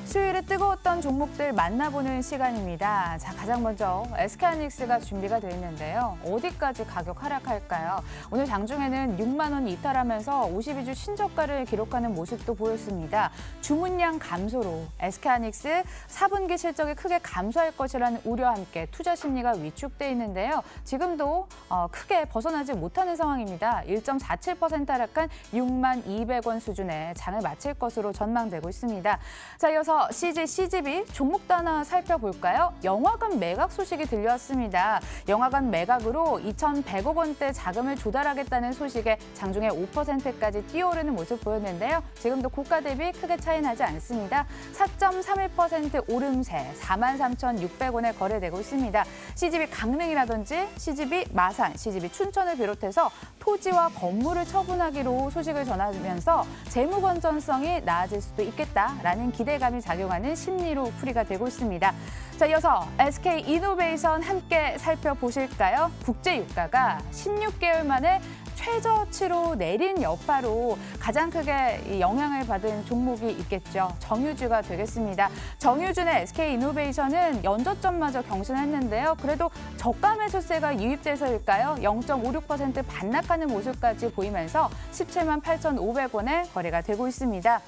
수요일에 뜨거웠던 종목들 만나보는 시간입니다. 자, 가장 먼저 SK하이닉스가 준비가 되어 있는데요. 어디까지 가격 하락할까요? 오늘 장중에는 6만 원 이탈하면서 52주 신저가를 기록하는 모습도 보였습니다. 주문량 감소로 SK하이닉스 4분기 실적이 크게 감소할 것이라는 우려와 함께 투자 심리가 위축돼 있는데요. 지금도 크게 벗어나지 못하는 상황입니다. 1.47% 하락한 6만 200원 수준에 장을 마칠 것으로 전망되고 있습니다. 자, 이어서 CJ, CGV 종목도 하나 살펴볼까요? 영화관 매각 소식이 들려왔습니다. 영화관 매각으로 2,100억 원대 자금을 조달하겠다는 소식에 장중에 5%까지 뛰어오르는 모습 보였는데요. 지금도 고가 대비 크게 차이 나지 않습니다. 4.31% 오름세 43,600원에 거래되고 있습니다. CGV 강릉이라든지 CGV 마산, CGV 춘천을 비롯해서 토지와 건물을 처분하기로 소식을 전하면서 재무 건전성이 나아질 수도 있겠다라는 기대감이 작용하는 심리로 풀이가 되고 있습니다. 자, 이어서 SK이노베이션 함께 살펴보실까요? 국제 유가가 16개월 만에 최저치로 내린 여파로 가장 크게 영향을 받은 종목이 있겠죠. 정유주가 되겠습니다. 정유주의 SK이노베이션은 연저점마저 경신했는데요. 그래도 저가 매수세가 유입돼서일까요? 0.56% 반락하는 모습까지 보이면서 17만 8,500원에 거래가 되고 있습니다.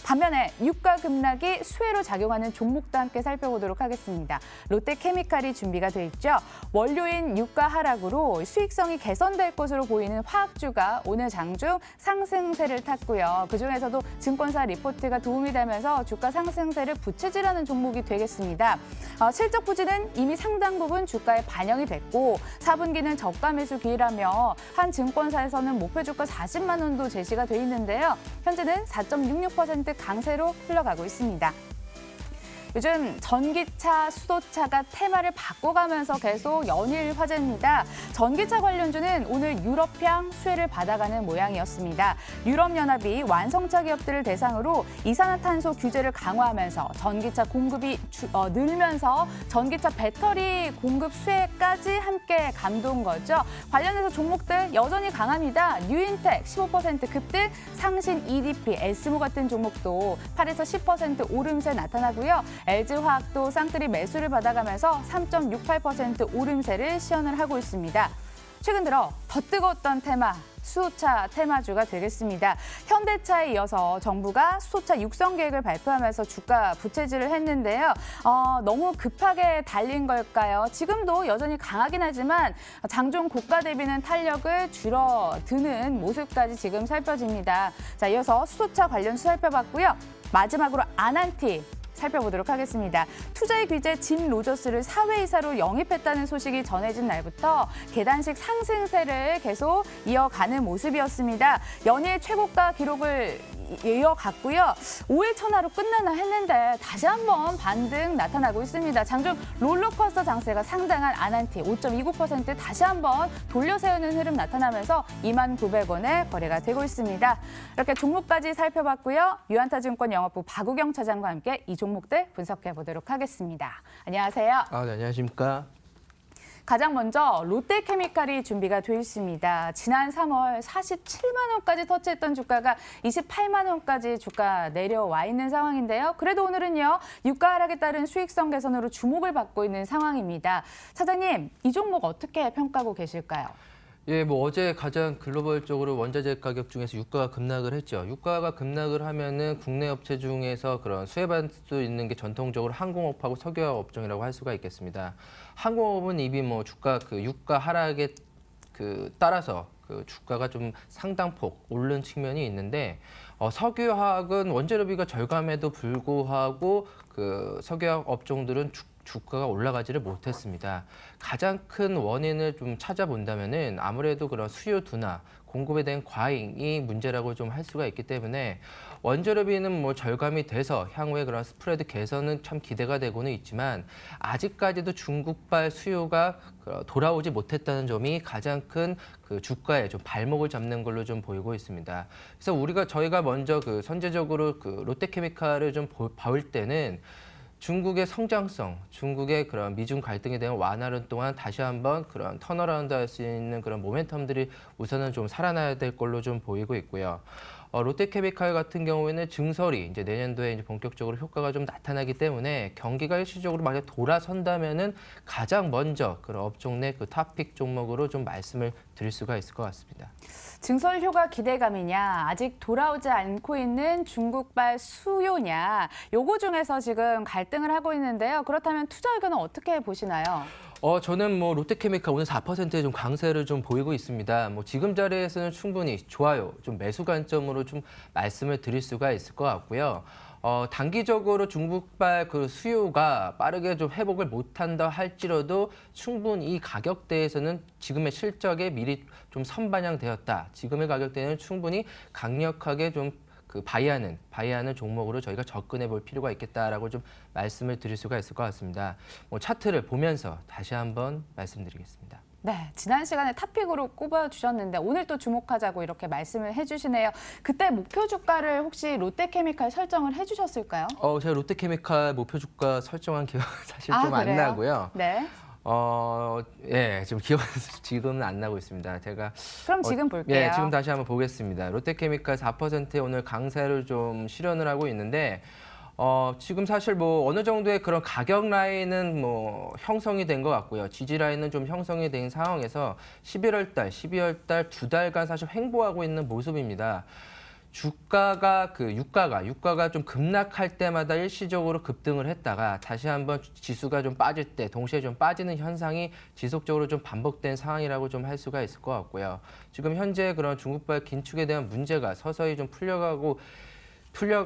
반면에 유가 급락이 수혜로 작용하는 종목도 함께 살펴보도록 하겠습니다. 롯데케미칼이 준비가 돼 있죠. 원료인 유가 하락으로 수익성이 개선될 것으로 보이는 화학주가 오늘 장중 상승세를 탔고요. 그중에서도 증권사 리포트가 도움이 되면서 주가 상승세를 부채질하는 종목이 되겠습니다. 실적 부진은 이미 상당 부분 주가에 반영이 됐고 4분기는 저가 매수 기회라며 한 증권사에서는 목표 주가 40만 원도 제시가 돼 있는데요. 현재는 4.66% 강세로 흘러가고 있습니다. 요즘 전기차, 수소차가 테마를 바꿔가면서 계속 연일 화제입니다. 전기차 관련주는 오늘 유럽향 수혜를 받아가는 모양이었습니다. 유럽연합이 완성차 기업들을 대상으로 이산화탄소 규제를 강화하면서 전기차 공급이 늘면서 전기차 배터리 공급 수혜까지 함께 감도온 거죠. 관련해서 종목들 여전히 강합니다. 뉴인텍 15% 급등, 상신 EDP, S모 같은 종목도 8에서 10% 오름세 나타나고요. LG화학도 쌍끌이 매수를 받아가면서 3.68% 오름세를 시현을 하고 있습니다. 최근 들어 더 뜨거웠던 테마, 수소차 테마주가 되겠습니다. 현대차에 이어서 정부가 수소차 육성 계획을 발표하면서 주가 부채질을 했는데요. 너무 급하게 달린 걸까요? 지금도 여전히 강하긴 하지만 장중 고가 대비는 탄력을 줄어드는 모습까지 지금 살펴집니다. 자, 이어서 수소차 관련 살펴봤고요. 마지막으로 아난티 살펴보도록 하겠습니다. 투자의 귀재 짐 로저스를 사회이사로 영입했다는 소식이 전해진 날부터 계단식 상승세를 계속 이어가는 모습이었습니다. 연일 최고가 기록을 이어갔고요. 5일 천하로 끝나나 했는데 다시 한번 반등 나타나고 있습니다. 장중 롤러코스터 장세가 상당한 아난티 5.29% 다시 한번 돌려세우는 흐름 나타나면서 29,900원에 거래가 되고 있습니다. 이렇게 종목까지 살펴봤고요. 유한타증권 영업부 박우경 차장과 함께 이 종목들 분석해 보도록 하겠습니다. 안녕하세요. 네, 안녕하십니까. 가장 먼저 롯데케미칼이 준비가 되어 있습니다. 지난 3월 47만 원까지 터치했던 주가가 28만 원까지 주가 내려와 있는 상황인데요. 그래도 오늘은요. 유가 하락에 따른 수익성 개선으로 주목을 받고 있는 상황입니다. 차장님, 이 종목 어떻게 평가하고 계실까요? 예, 어제 가장 글로벌적으로 원자재 가격 중에서 유가가 급락을 했죠. 유가가 급락을 하면은 국내 업체 중에서 그런 수혜받을 수 있는 게 전통적으로 항공업하고 석유화학 업종이라고 할 수가 있겠습니다. 항공업은 이미 주가 유가 하락에 따라서 주가가 좀 상당폭 오른 측면이 있는데 석유화학은 원재료비가 절감에도 불구하고 석유화학 업종들은 주가가 올라가지를 못했습니다. 가장 큰 원인을 좀 찾아본다면은 아무래도 그런 수요 둔화, 공급에 대한 과잉이 문제라고 좀 할 수가 있기 때문에 원재료비는 절감이 돼서 향후에 그런 스프레드 개선은 참 기대가 되고는 있지만 아직까지도 중국발 수요가 돌아오지 못했다는 점이 가장 큰 주가에 좀 발목을 잡는 걸로 좀 보이고 있습니다. 그래서 저희가 먼저 선제적으로 롯데케미칼을 좀 볼 때는 중국의 성장성, 중국의 그런 미중 갈등에 대한 완화를 동안 다시 한번 그런 턴어라운드 할 수 있는 그런 모멘텀들이 우선은 좀 살아나야 될 걸로 좀 보이고 있고요. 롯데케미칼 같은 경우에는 증설이 이제 내년도에 이제 본격적으로 효과가 좀 나타나기 때문에 경기가 일시적으로 만약 돌아선다면은 가장 먼저 그런 업종 내 그 탑픽 종목으로 좀 말씀을 드릴 수가 있을 것 같습니다. 증설 효과 기대감이냐, 아직 돌아오지 않고 있는 중국발 수요냐, 요거 중에서 지금 갈등을 하고 있는데요. 그렇다면 투자 의견은 어떻게 보시나요? 저는 뭐 롯데케미칼 오늘 4%의 좀 강세를 좀 보이고 있습니다. 뭐 지금 자리에서는 충분히 좋아요. 좀 매수 관점으로 좀 말씀을 드릴 수가 있을 것 같고요. 단기적으로 중국발 그 수요가 빠르게 좀 회복을 못한다 할지라도 충분히 이 가격대에서는 지금의 실적에 미리 좀 선반영되었다. 지금의 가격대는 충분히 강력하게 좀 그 바이하는 종목으로 저희가 접근해 볼 필요가 있겠다라고 좀 말씀을 드릴 수가 있을 것 같습니다. 뭐 차트를 보면서 다시 한번 말씀드리겠습니다. 네, 지난 시간에 탑픽으로 꼽아주셨는데 오늘 또 주목하자고 이렇게 말씀을 해주시네요. 그때 목표 주가를 혹시 롯데케미칼 설정을 해주셨을까요? 제가 롯데케미칼 목표 주가 설정한 기억은 사실 좀 안 그래요? 나고요. 네. 예, 지금 기억은 지금은 안 나고 있습니다. 제가 그럼 지금 볼게요. 예, 지금 다시 한번 보겠습니다. 롯데케미칼 4%의 오늘 강세를 좀 실현을 하고 있는데 지금 사실 뭐 어느 정도의 그런 가격 라인은 뭐 형성이 된 것 같고요. 지지 라인은 좀 형성이 된 상황에서 11월 달, 12월 달 두 달간 사실 횡보하고 있는 모습입니다. 유가가 좀 급락할 때마다 일시적으로 급등을 했다가 다시 한번 지수가 좀 빠질 때 동시에 좀 빠지는 현상이 지속적으로 좀 반복된 상황이라고 좀 할 수가 있을 것 같고요. 지금 현재 그런 중국발 긴축에 대한 문제가 서서히 좀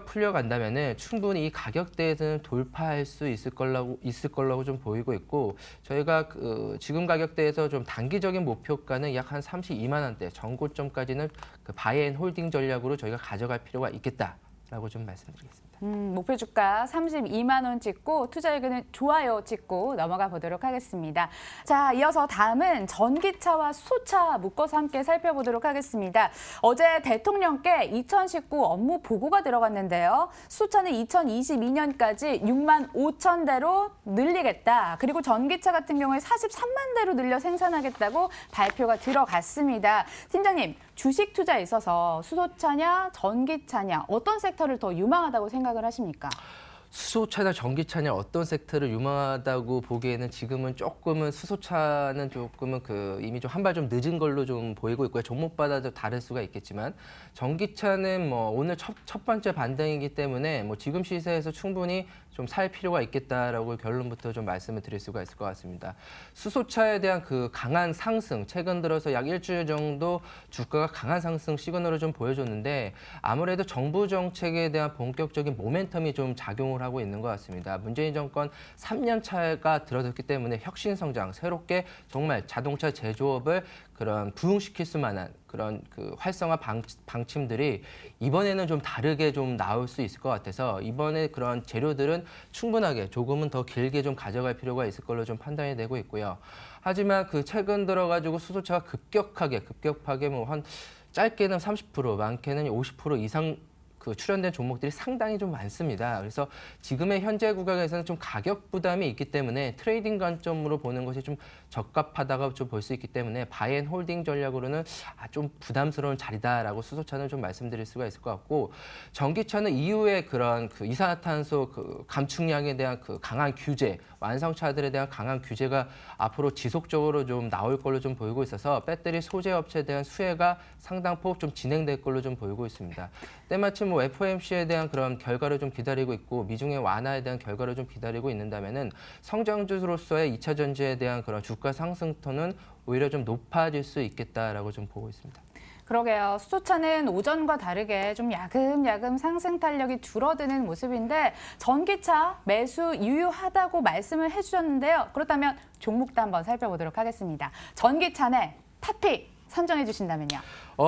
풀려간다면은 충분히 이 가격대에서는 돌파할 수 있을 거라고 좀 보이고 있고 저희가 지금 가격대에서 좀 단기적인 목표가는 약 한 32만 원대 전고점까지는 그 바이앤홀딩 전략으로 저희가 가져갈 필요가 있겠다라고 좀 말씀드리겠습니다. 목표 주가 32만 원 찍고 투자 의견은 좋아요 찍고 넘어가 보도록 하겠습니다. 자, 이어서 다음은 전기차와 수소차 묶어서 함께 살펴보도록 하겠습니다. 어제 대통령께 2019 업무 보고가 들어갔는데요. 수소차는 2022년까지 6만 5천 대로 늘리겠다. 그리고 전기차 같은 경우에 43만 대로 늘려 생산하겠다고 발표가 들어갔습니다. 팀장님, 주식 투자에 있어서 수소차냐 전기차냐 어떤 섹터를 더 유망하다고 생각을 하십니까? 수소차나 전기차냐 어떤 섹터를 유망하다고 보기에는 지금은 수소차는 조금은 이미 좀 한 발 좀 늦은 걸로 좀 보이고 있고요. 종목마다 좀 다를 수가 있겠지만 전기차는 뭐 오늘 첫 번째 반등이기 때문에 뭐 지금 시세에서 충분히 좀 살 필요가 있겠다라고 결론부터 좀 말씀을 드릴 수가 있을 것 같습니다. 수소차에 대한 그 강한 상승, 최근 들어서 약 일주일 정도 주가가 강한 상승 시그널을 좀 보여줬는데 아무래도 정부 정책에 대한 본격적인 모멘텀이 좀 작용을 하고 있는 것 같습니다. 문재인 정권 3년 차가 들어섰기 때문에 혁신 성장, 새롭게 정말 자동차 제조업을 그런 부흥시킬 수만한 그런 활성화 방침들이 이번에는 좀 다르게 좀 나올 수 있을 것 같아서 이번에 그런 재료들은 충분하게 조금은 더 길게 좀 가져갈 필요가 있을 걸로 좀 판단이 되고 있고요. 하지만 최근 들어가지고 수소차가 급격하게 뭐 한 짧게는 30%, 많게는 50% 이상 출현된 종목들이 상당히 좀 많습니다. 그래서 지금의 현재 구간에서는 좀 가격 부담이 있기 때문에 트레이딩 관점으로 보는 것이 좀 적합하다고 좀 볼 수 있기 때문에 바이앤홀딩 전략으로는 좀 부담스러운 자리다라고 수소차는 좀 말씀드릴 수가 있을 것 같고 전기차는 이후에 그런 이산화탄소 감축량에 대한 강한 규제, 완성차들에 대한 강한 규제가 앞으로 지속적으로 좀 나올 걸로 좀 보이고 있어서 배터리 소재 업체에 대한 수혜가 상당폭 좀 진행될 걸로 좀 보이고 있습니다. 때마침 뭐 FOMC에 대한 그런 결과를 좀 기다리고 있고 미중의 완화에 대한 결과를 좀 기다리고 있는다면은 성장주로서의 2차 전지에 대한 그런 주가 상승톤은 오히려 좀 높아질 수 있겠다라고 좀 보고 있습니다. 그러게요. 수소차는 오전과 다르게 좀 야금야금 상승 탄력이 줄어드는 모습인데 전기차 매수 유효하다고 말씀을 해주셨는데요. 그렇다면 종목도 한번 살펴보도록 하겠습니다. 전기차 내 탑픽 선정해 주신다면요.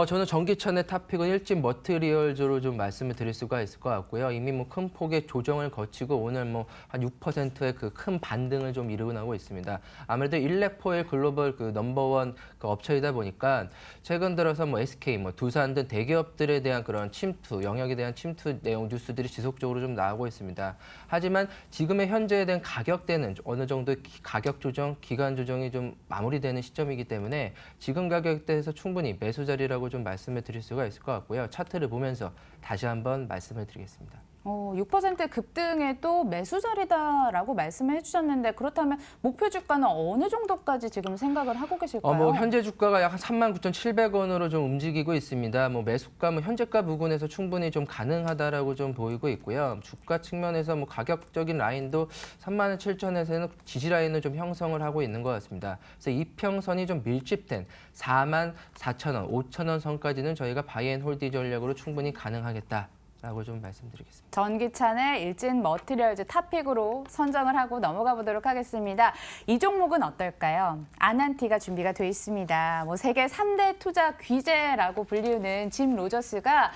저는 전기차 내 탑픽은 일진 머티리얼즈로 좀 말씀을 드릴 수가 있을 것 같고요. 이미 뭐 큰 폭의 조정을 거치고 오늘 뭐 한 6%의 큰 반등을 좀 이루고 있습니다. 아무래도 일렉포일 글로벌 넘버원 업체이다 보니까 최근 들어서 뭐 SK, 뭐 두산 등 대기업들에 대한 그런 영역에 대한 침투 내용 뉴스들이 지속적으로 좀 나오고 있습니다. 하지만 지금의 현재에 대한 가격대는 어느 정도 가격 조정, 기간 조정이 좀 마무리되는 시점이기 때문에 지금 가격대에서 충분히 매수 자리라고 있다라고 좀 말씀을 드릴 수가 있을 것 같고요. 차트를 보면서 다시 한번 말씀을 드리겠습니다. 6% 급등에도 매수 자리다라고 말씀을 해주셨는데 그렇다면 목표 주가는 어느 정도까지 지금 생각을 하고 계실까요? 뭐 현재 주가가 약 39,700원으로 좀 움직이고 있습니다. 뭐 매수가, 뭐 현재가 부근에서 충분히 좀 가능하다라고 좀 보이고 있고요. 주가 측면에서 뭐 가격적인 라인도 37,000원에서는 지지 라인을 좀 형성을 하고 있는 것 같습니다. 그래서 이평선이 좀 밀집된 44,000원, 5,000원 선까지는 저희가 바이앤홀드 전략으로 충분히 가능하겠다. 라고 좀 말씀드리겠습니다. 전기차는 일진 머티리얼즈 탑픽으로 선정을 하고 넘어가 보도록 하겠습니다. 이 종목은 어떨까요? 아난티가 준비가 돼 있습니다. 세계 3대 투자 귀재라고 불리우는 짐 로저스가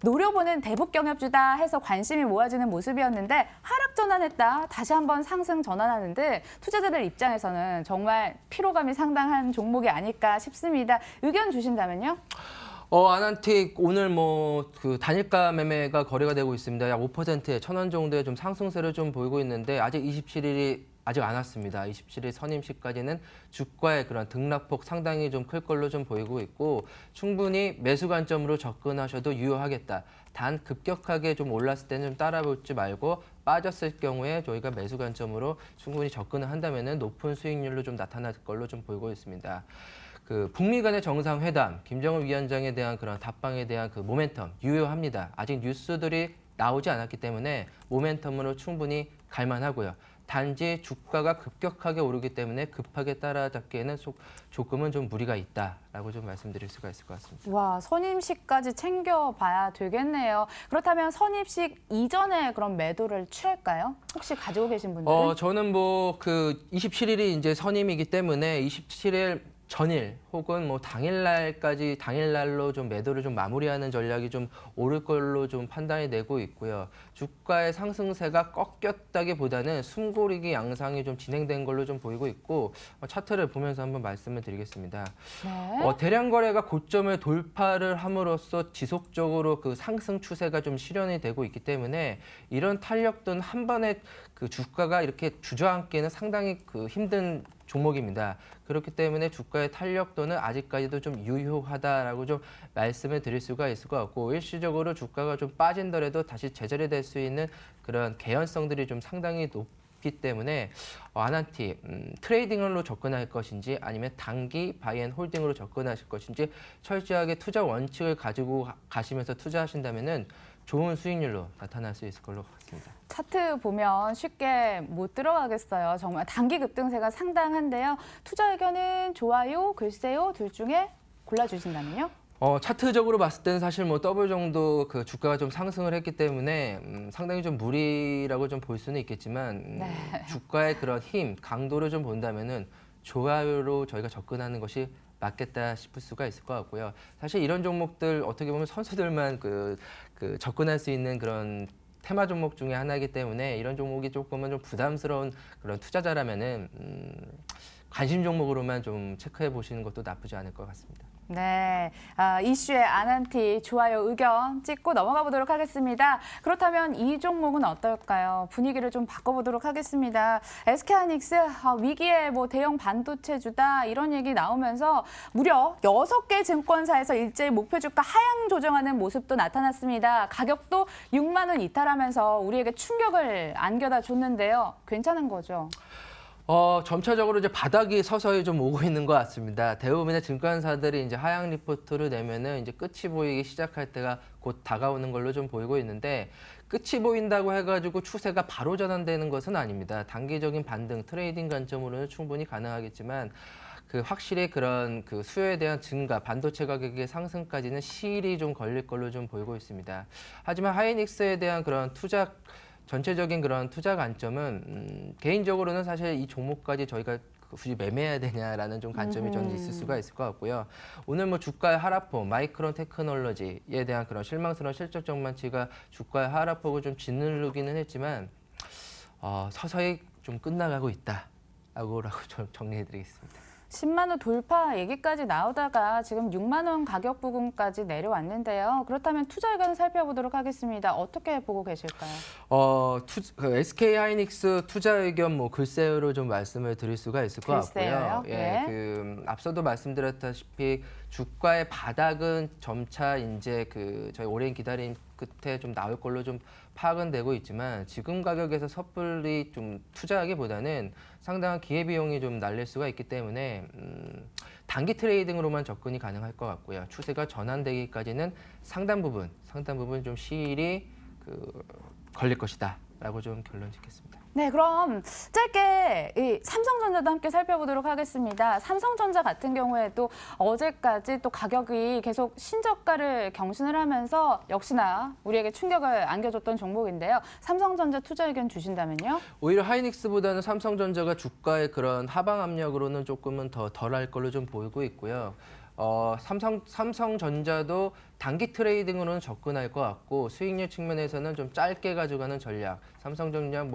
노려보는 대북 경협주다 해서 관심이 모아지는 모습이었는데 하락 전환했다 다시 한번 상승 전환하는 듯 투자자들 입장에서는 정말 피로감이 상당한 종목이 아닐까 싶습니다. 의견 주신다면요? 아난틱 오늘 그 단일가 매매가 거래가 되고 있습니다. 약 5%에 1,000원 정도의 좀 상승세를 좀 보이고 있는데 아직 27일이 아직 안 왔습니다. 27일 선임시까지는 주가의 그런 등락폭 상당히 좀 클 걸로 좀 보이고 있고 충분히 매수 관점으로 접근하셔도 유효하겠다. 단 급격하게 좀 올랐을 때는 좀 따라붙지 말고 빠졌을 경우에 저희가 매수 관점으로 충분히 접근을 한다면은 높은 수익률로 좀 나타날 걸로 좀 보이고 있습니다. 북미 간의 정상회담, 김정은 위원장에 대한 그런 답방에 대한 그 모멘텀 유효합니다. 아직 뉴스들이 나오지 않았기 때문에 모멘텀으로 충분히 갈만하고요. 단지 주가가 급격하게 오르기 때문에 급하게 따라잡기에는 조금은 좀 무리가 있다라고 좀 말씀드릴 수가 있을 것 같습니다. 와, 선임식까지 챙겨봐야 되겠네요. 그렇다면 선임식 이전에 그런 매도를 취할까요? 혹시 가지고 계신 분들은? 저는 27일이 이제 선임이기 때문에 27일 전일 혹은 당일날로 좀 매도를 좀 마무리하는 전략이 좀 오를 걸로 좀 판단이 되고 있고요. 주가의 상승세가 꺾였다기보다는 숨고르기 양상이 좀 진행된 걸로 좀 보이고 있고 차트를 보면서 한번 말씀을 드리겠습니다. 네. 대량 거래가 고점을 돌파를 함으로써 지속적으로 그 상승 추세가 좀 실현이 되고 있기 때문에 이런 탄력도는 한 번에 그 주가가 이렇게 주저앉기는 상당히 힘든 종목입니다. 그렇기 때문에 주가의 탄력도는 아직까지도 좀 유효하다라고 좀 말씀을 드릴 수가 있을 것 같고 일시적으로 주가가 좀 빠진더라도 다시 제자리될 수 있는 그런 개연성들이 좀 상당히 높기 때문에 아난티 트레이딩으로 접근할 것인지 아니면 단기 바이앤홀딩으로 접근하실 것인지 철저하게 투자 원칙을 가지고 가시면서 투자하신다면은 좋은 수익률로 나타날 수 있을 걸로 같습니다. 차트 보면 쉽게 못 들어가겠어요. 정말 단기 급등세가 상당한데요. 투자 의견은 좋아요, 글쎄요 둘 중에 골라주신다면요? 차트적으로 봤을 때는 사실 더블 정도 그 주가가 좀 상승을 했기 때문에 상당히 좀 무리라고 좀 볼 수는 있겠지만 주가의 그런 힘, 강도를 좀 본다면은 좋아요로 저희가 접근하는 것이 맞겠다 싶을 수가 있을 것 같고요. 사실 이런 종목들 어떻게 보면 선수들만 접근할 수 있는 그런 테마 종목 중에 하나이기 때문에 이런 종목이 조금은 좀 부담스러운 그런 투자자라면은 관심 종목으로만 좀 체크해 보시는 것도 나쁘지 않을 것 같습니다. 네, 이슈의 아난티 좋아요 의견 찍고 넘어가 보도록 하겠습니다. 그렇다면 이 종목은 어떨까요? 분위기를 좀 바꿔보도록 하겠습니다. SK하이닉스 위기에 대형 반도체주다 이런 얘기 나오면서 무려 6개 증권사에서 일제히 목표 주가 하향 조정하는 모습도 나타났습니다. 가격도 6만 원 이탈하면서 우리에게 충격을 안겨다 줬는데요. 괜찮은 거죠? 점차적으로 이제 바닥이 서서히 좀 오고 있는 것 같습니다. 대부분의 증권사들이 이제 하향 리포트를 내면은 이제 끝이 보이기 시작할 때가 곧 다가오는 걸로 좀 보이고 있는데 끝이 보인다고 해가지고 추세가 바로 전환되는 것은 아닙니다. 단기적인 반등, 트레이딩 관점으로는 충분히 가능하겠지만 확실히 그런 수요에 대한 증가, 반도체 가격의 상승까지는 시일이 좀 걸릴 걸로 좀 보이고 있습니다. 하지만 하이닉스에 대한 그런 전체적인 그런 투자 관점은 개인적으로는 사실 이 종목까지 저희가 굳이 매매해야 되냐라는 좀 관점이 저는 있을 수가 있을 것 같고요. 오늘 주가의 하락폭, 마이크론 테크놀로지에 대한 그런 실망스러운 실적 전망치가 주가의 하락폭을 좀 짓누르기는 했지만 서서히 좀 끝나가고 있다라고 좀 정리해드리겠습니다. 10만 원 돌파 얘기까지 나오다가 지금 6만 원 가격 부근까지 내려왔는데요. 그렇다면 투자 의견을 살펴보도록 하겠습니다. 어떻게 보고 계실까요? SK하이닉스 투자 의견 글쎄요로 좀 말씀을 드릴 수가 있을 것 글쎄요요? 같고요. 예, 네. 앞서도 말씀드렸다시피 주가의 바닥은 점차 이제 저희 오랜 기다림 끝에 좀 나올 걸로 좀 파악은 되고 있지만 지금 가격에서 섣불리 좀 투자하기보다는 상당한 기회비용이 좀 날릴 수가 있기 때문에 단기 트레이딩으로만 접근이 가능할 것 같고요. 추세가 전환되기까지는 상당 부분 좀 시일이 걸릴 것이다라고 좀 결론 짓겠습니다. 네, 그럼 짧게 이 삼성전자도 함께 살펴보도록 하겠습니다. 삼성전자 같은 경우에도 어제까지 또 가격이 계속 신저가를 경신을 하면서 역시나 우리에게 충격을 안겨줬던 종목인데요. 삼성전자 투자 의견 주신다면요? 오히려 하이닉스보다는 삼성전자가 주가의 그런 하방 압력으로는 조금은 더 덜할 걸로 좀 보이고 있고요. 삼성전자도 단기 트레이딩으로는 접근할 것 같고 수익률 측면에서는 좀 짧게 가져가는 전략. 삼성전자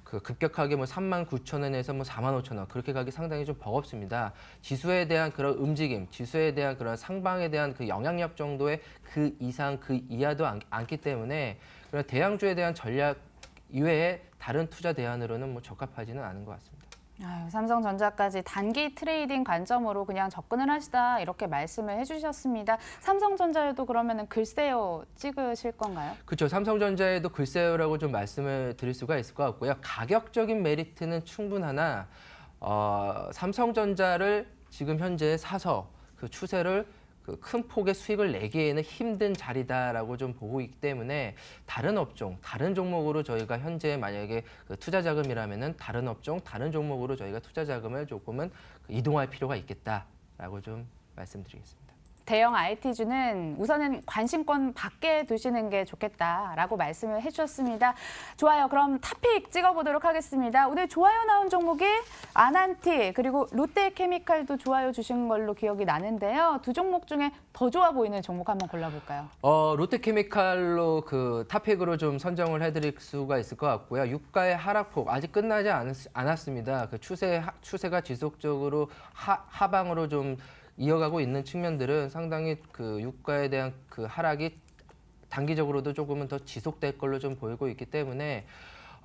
급격하게 39,000원에서 45,000원 그렇게 가기 상당히 좀 버겁습니다. 지수에 대한 그런 움직임, 지수에 대한 그런 상방에 대한 그 영향력 정도의 그 이상 그 이하도 않기 때문에 그런 대형주에 대한 전략 이외에 다른 투자 대안으로는 적합하지는 않은 것 같습니다. 삼성전자까지 단기 트레이딩 관점으로 그냥 접근을 하시다 이렇게 말씀을 해주셨습니다. 삼성전자에도 그러면은 글쎄요 찍으실 건가요? 그렇죠. 삼성전자에도 글쎄요라고 좀 말씀을 드릴 수가 있을 것 같고요. 가격적인 메리트는 충분하나 삼성전자를 지금 현재 사서 그 추세를 큰 폭의 수익을 내기에는 힘든 자리다라고 좀 보고 있기 때문에 다른 업종, 다른 종목으로 저희가 현재 만약에 투자 자금이라면은 다른 업종, 다른 종목으로 저희가 투자 자금을 조금은 이동할 필요가 있겠다라고 좀 말씀드리겠습니다. 대형 IT주는 우선은 관심권 밖에 두시는 게 좋겠다라고 말씀을 해주셨습니다. 좋아요. 그럼 탑픽 찍어보도록 하겠습니다. 오늘 좋아요 나온 종목이 아난티 그리고 롯데케미칼도 좋아요 주신 걸로 기억이 나는데요. 두 종목 중에 더 좋아 보이는 종목 한번 골라볼까요? 롯데케미칼로 탑픽으로 좀 선정을 해드릴 수가 있을 것 같고요. 유가의 하락폭 아직 끝나지 않았습니다. 추세가 지속적으로 하방으로 좀 이어가고 있는 측면들은 상당히 유가에 대한 하락이 단기적으로도 조금은 더 지속될 걸로 좀 보이고 있기 때문에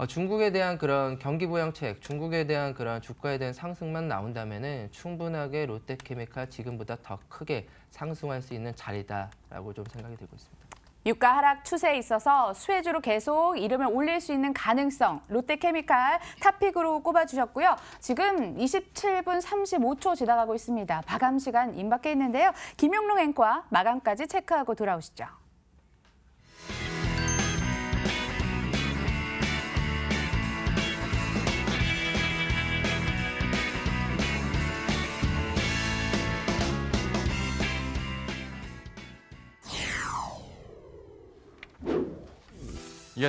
중국에 대한 그런 경기 부양책, 중국에 대한 그런 주가에 대한 상승만 나온다면은 충분하게 롯데케미칼 지금보다 더 크게 상승할 수 있는 자리다라고 좀 생각이 들고 있습니다. 유가 하락 추세에 있어서 수혜주로 계속 이름을 올릴 수 있는 가능성 롯데케미칼 탑픽으로 꼽아주셨고요. 지금 27분 35초 지나가고 있습니다. 마감 시간 임박해 있는데요. 김용롱 앵커와 마감까지 체크하고 돌아오시죠.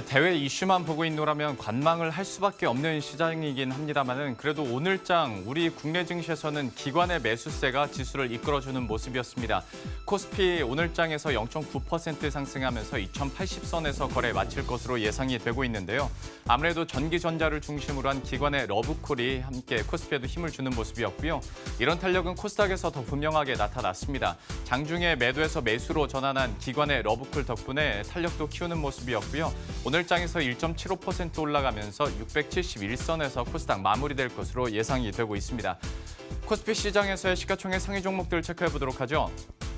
대회 이슈만 보고 있노라면 관망을 할 수밖에 없는 시장이긴 합니다만은 그래도 오늘장 우리 국내 증시에서는 기관의 매수세가 지수를 이끌어주는 모습이었습니다. 코스피 오늘장에서 0.9% 상승하면서 2080선에서 거래 마칠 것으로 예상이 되고 있는데요. 아무래도 전기전자를 중심으로 한 기관의 러브콜이 함께 코스피에도 힘을 주는 모습이었고요. 이런 탄력은 코스닥에서 더 분명하게 나타났습니다. 장중에 매도에서 매수로 전환한 기관의 러브콜 덕분에 탄력도 키우는 모습이었고요. 오늘장에서 1.75% 올라가면서 671선에서 코스닥 마무리될 것으로 예상이 되고 있습니다. 코스피 시장에서의 시가총액 상위 종목들 체크해보도록 하죠.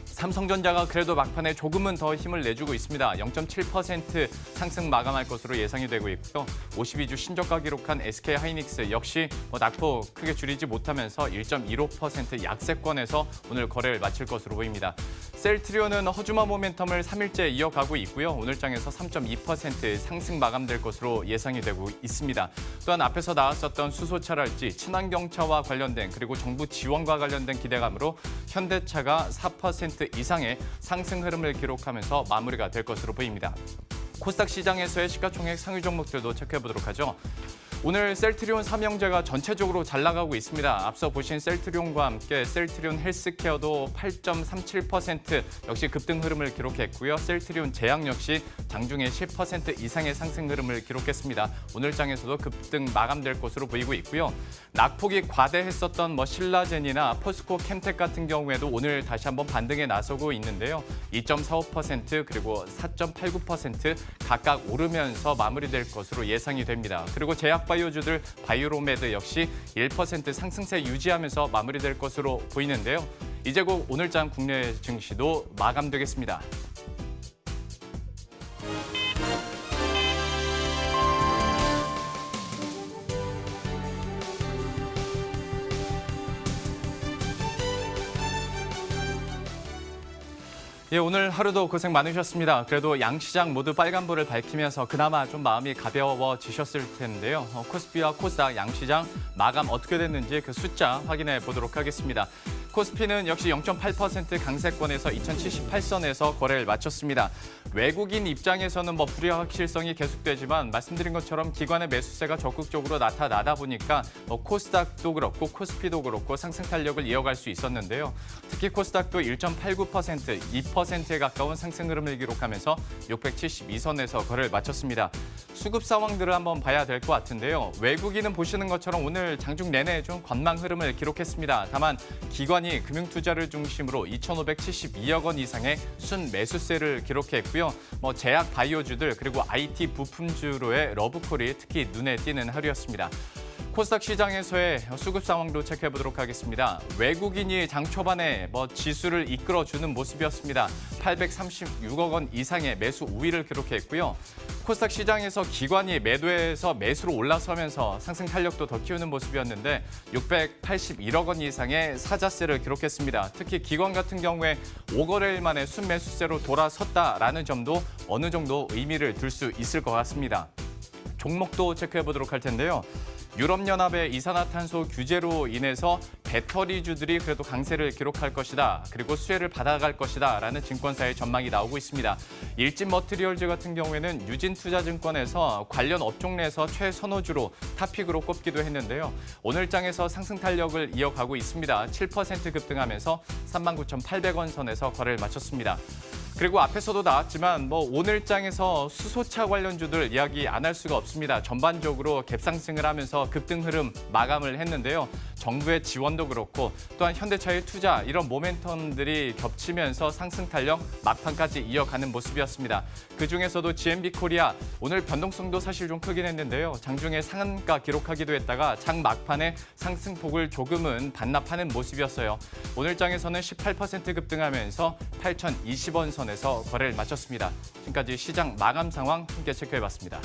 삼성전자가 그래도 막판에 조금은 더 힘을 내주고 있습니다. 0.7% 상승 마감할 것으로 예상이 되고 있고요. 52주 신저가 기록한 SK하이닉스 역시 낙폭 크게 줄이지 못하면서 1.15% 약세권에서 오늘 거래를 마칠 것으로 보입니다. 셀트리온은 허주마 모멘텀을 3일째 이어가고 있고요. 오늘장에서 3.2% 상승 마감될 것으로 예상이 되고 있습니다. 또한 앞에서 나왔었던 수소차랄지 친환경차와 관련된 그리고 정부 지원과 관련된 기대감으로 현대차가 4% 이상의 상승 흐름을 기록하면서 마무리가 될 것으로 보입니다. 코스닥 시장에서의 시가총액 상위 종목들도 체크해보도록 하죠. 오늘 셀트리온 삼형제가 전체적으로 잘 나가고 있습니다. 앞서 보신 셀트리온과 함께 셀트리온 헬스케어도 8.37% 역시 급등 흐름을 기록했고요. 셀트리온 제약 역시 장중에 10% 이상의 상승 흐름을 기록했습니다. 오늘 장에서도 급등 마감될 것으로 보이고 있고요. 낙폭이 과대했었던 신라젠이나 포스코 캠텍 같은 경우에도 오늘 다시 한번 반등에 나서고 있는데요. 2.45% 그리고 4.89% 각각 오르면서 마무리될 것으로 예상이 됩니다. 그리고 제약 바이오주들 바이오로메드 역시 1% 상승세 유지하면서 마무리될 것으로 보이는데요. 이제 곧 오늘장 국내 증시도 마감되겠습니다. 예, 오늘 하루도 고생 많으셨습니다. 그래도 양시장 모두 빨간불을 밝히면서 그나마 좀 마음이 가벼워지셨을 텐데요. 코스피와 코스닥 양시장 마감 어떻게 됐는지 그 숫자 확인해 보도록 하겠습니다. 코스피는 역시 0.8% 강세권에서 2078선에서 거래를 마쳤습니다. 외국인 입장에서는 불확실성이 계속되지만 말씀드린 것처럼 기관의 매수세가 적극적으로 나타나다 보니까 코스닥도 그렇고 코스피도 그렇고 상승 탄력을 이어갈 수 있었는데요. 특히 코스닥도 1.89%, 2%에 가까운 상승 흐름을 기록하면서 672선에서 거래를 마쳤습니다. 수급 상황들을 한번 봐야 될 것 같은데요. 외국인은 보시는 것처럼 오늘 장중 내내 좀 관망 흐름을 기록했습니다. 다만 기관이 금융투자를 중심으로 2,572억 원 이상의 순매수세를 기록했고요. 제약 바이오주들 그리고 IT 부품주로의 러브콜이 특히 눈에 띄는 하루였습니다. 코스닥 시장에서의 수급 상황도 체크해 보도록 하겠습니다. 외국인이 장 초반에 지수를 이끌어주는 모습이었습니다. 836억 원 이상의 매수 우위를 기록했고요. 코스닥 시장에서 기관이 매도해서 매수로 올라서면서 상승 탄력도 더 키우는 모습이었는데 681억 원 이상의 사자세를 기록했습니다. 특히 기관 같은 경우에 5거래일 만에 순매수세로 돌아섰다라는 점도 어느 정도 의미를 둘 수 있을 것 같습니다. 종목도 체크해 보도록 할 텐데요. 유럽연합의 이산화탄소 규제로 인해서 배터리주들이 그래도 강세를 기록할 것이다. 그리고 수혜를 받아갈 것이다. 라는 증권사의 전망이 나오고 있습니다. 일진머티리얼즈 같은 경우에는 유진투자증권에서 관련 업종 내에서 최선호주로 탑픽으로 꼽기도 했는데요. 오늘장에서 상승 탄력을 이어가고 있습니다. 7% 급등하면서 39,800원 선에서 거래를 마쳤습니다. 그리고 앞에서도 나왔지만 오늘장에서 수소차 관련주들 이야기 안 할 수가 없습니다. 전반적으로 갭상승을 하면서 급등 흐름 마감을 했는데요. 정부의 지원도 그렇고 또한 현대차의 투자 이런 모멘텀들이 겹치면서 상승 탄력 막판까지 이어가는 모습이었습니다. 그중에서도 GMB코리아 오늘 변동성도 사실 좀 크긴 했는데요. 장중에 상한가 기록하기도 했다가 장 막판에 상승폭을 조금은 반납하는 모습이었어요. 오늘장에서는 18% 급등하면서 8,020원 선에서 거래를 마쳤습니다. 지금까지 시장 마감 상황 함께 체크해봤습니다.